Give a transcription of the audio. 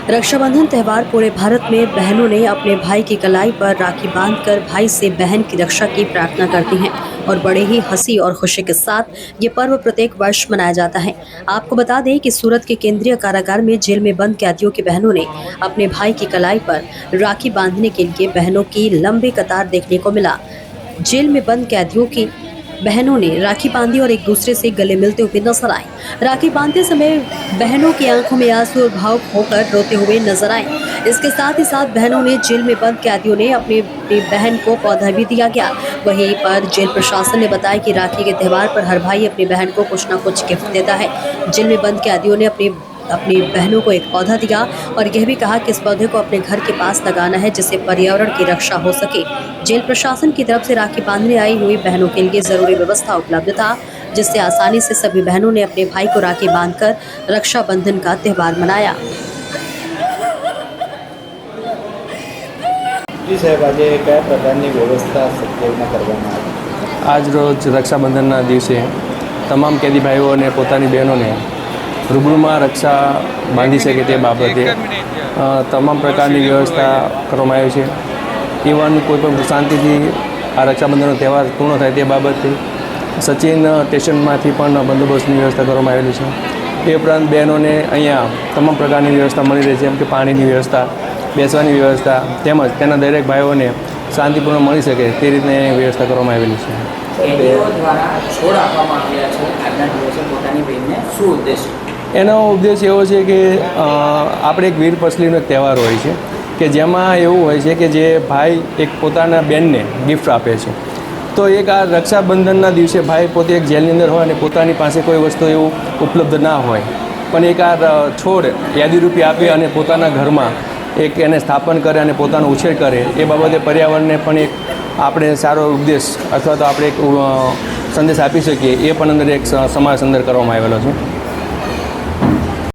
रक्षाबंधन त्यौहार पूरे भारत में बहनों ने अपने भाई की कलाई पर राखी बांधकर भाई से बहन की रक्षा की प्रार्थना करती हैं और बड़े ही हंसी और खुशी के साथ ये पर्व प्रत्येक वर्ष मनाया जाता है। आपको बता दें कि सूरत के केंद्रीय कारागार में जेल में बंद कैदियों की बहनों ने अपने भाई की कलाई पर राखी बांधने के लिए बहनों की लंबी कतार देखने को मिला। जेल में बंद कैदियों की बहनों ने राखी बांधी और एक दूसरे से गले मिलते हुए नजर आए। राखी बांधते समय बहनों की आंखों में आंसू और भावुक होकर रोते हुए नजर आए। इसके साथ ही साथ बहनों ने जेल में बंद कैदियों ने अपनी बहन को पौधा भी दिया गया। वहीं पर जेल प्रशासन ने बताया कि राखी के त्यौहार पर हर भाई अपनी बहन को कुछ न कुछ गिफ्ट देता है। जेल में बंद कैदियों ने अपनी बहनों को एक पौधा दिया और यह भी कहा कि इस पौधे को अपने घर के पास लगाना है जिससे पर्यावरण की रक्षा हो सके। जेल प्रशासन की तरफ से राखी बांधने आई हुई बहनों के लिए जरूरी व्यवस्था उपलब्ध था, जिससे आसानी से सभी बहनों ने अपने भाई को राखी बांधकर रक्षाबंधन का त्यौहार मनाया। जी साहब, आज क्या प्रकारની व्यवस्था સત્યમાં કરવામાં આવી? આજ રોજ રક્ષાબંધનના દિવસે તમામ કેદી ભાઈઓને પોતાની બહેનોને રૂબરૂમાં રક્ષા બાંધી શકે તે બાબતે તમામ પ્રકારની વ્યવસ્થા કરવામાં આવી છે। ઇવન કોઈપણ શાંતિથી આ રક્ષાબંધનનો તહેવાર પૂર્ણ થાય તે બાબતે સચિન સ્ટેશનમાંથી પણ બંદોબસ્તની વ્યવસ્થા કરવામાં આવેલી છે। એ ઉપરાંત બહેનોને અહીંયા તમામ પ્રકારની વ્યવસ્થા મળી રહી છે, જેમ કે પાણીની વ્યવસ્થા, બેસવાની વ્યવસ્થા તેમજ તેના દરેક ભાઈઓને શાંતિપૂર્ણ મળી શકે તે રીતની વ્યવસ્થા કરવામાં આવેલી છે। કેદીઓ દ્વારા છોડ આપવામાં આવ્યા છે આજના દિવસે પોતાની બહેનને શું ઉદ્દેશ? એનો ઉદ્દેશ એવો છે કે આપણે એક વીર પસલીનો તહેવાર હોય છે કે જેમાં એવું હોય છે કે જે ભાઈ એક પોતાના બહેનને ગિફ્ટ આપે છે। તો એક આ રક્ષાબંધનના દિવસે ભાઈ પોતે એક જેલની અંદર હોય અને પોતાની પાસે કોઈ વસ્તુ એવું ઉપલબ્ધ ના હોય, પણ એક આ છોડ યાદીરૂપી આપે અને પોતાના ઘરમાં એક એને સ્થાપન કરે અને પોતાનો ઉછેર કરે, એ બાબતે પર્યાવરણને પણ એક આપણે સારો ઉદ્દેશ અથવા તો આપણે એક સંદેશ આપી શકીએ, એ પણ અંદર એક સમાજ અંદર કરવામાં આવેલો છે।